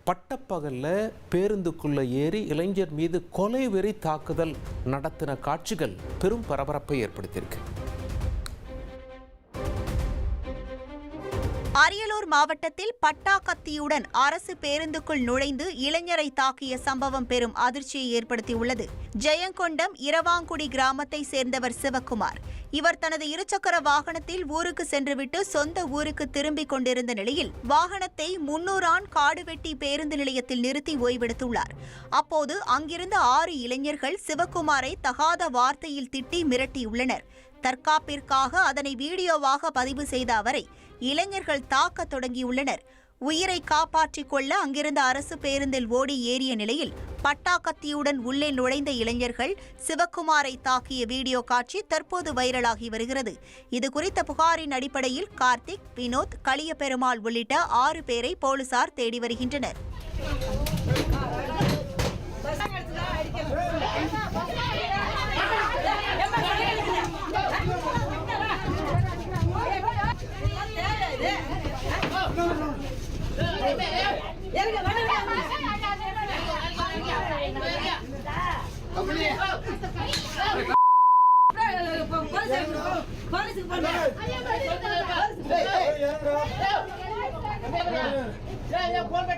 பட்டப்பகல்ல பேருந்துக்குள்ள ஏறி இளைஞர் மீது கொலை வெறி தாக்குதல் நடத்தின காட்சிகள் பெரும் பரபரப்பை ஏற்படுத்தியிருக்கு. அரியலூர் மாவட்டத்தில் பட்டா கத்தியுடன் அரசு பேருந்துக்குள் நுழைந்து இளைஞரை தாக்கிய சம்பவம் பெரும் அதிர்ச்சியை ஏற்படுத்தியுள்ளது. ஜெயங்கொண்டம் இரவாங்குடி கிராமத்தை சேர்ந்தவர் சிவக்குமார். இவர் தனது இருசக்கர வாகனத்தில் ஊருக்கு சென்றுவிட்டு சொந்த ஊருக்கு திரும்பிக் கொண்டிருந்த நிலையில் வாகனத்தை 300 காடுவெட்டி பேருந்து நிலையத்தில் நிறுத்தி ஓய்வெடுத்துள்ளார். அப்போது அங்கிருந்த 6 இளைஞர்கள் சிவக்குமாரை தகாத வார்த்தையில் திட்டி மிரட்டியுள்ளனர். தற்காப்பிற்காக அதனை வீடியோவாக பதிவு செய்த அவரை இளைஞர்கள் தாக்க தொடங்கியுள்ளனர். உயிரை காப்பாற்றிக் கொள்ள அங்கிருந்த அரசு பேருந்தில் ஓடி ஏறிய நிலையில் பட்டாக்கத்தியுடன் உள்ளே நுழைந்த இளைஞர்கள் சிவக்குமாரை தாக்கிய வீடியோ காட்சி தற்போது வைரலாகி வருகிறது. இதுகுறித்த புகாரின் அடிப்படையில் கார்த்திக், வினோத், களியபெருமாள் உள்ளிட்ட 6 பேரை போலீசார் தேடி வருகின்றனர். போன்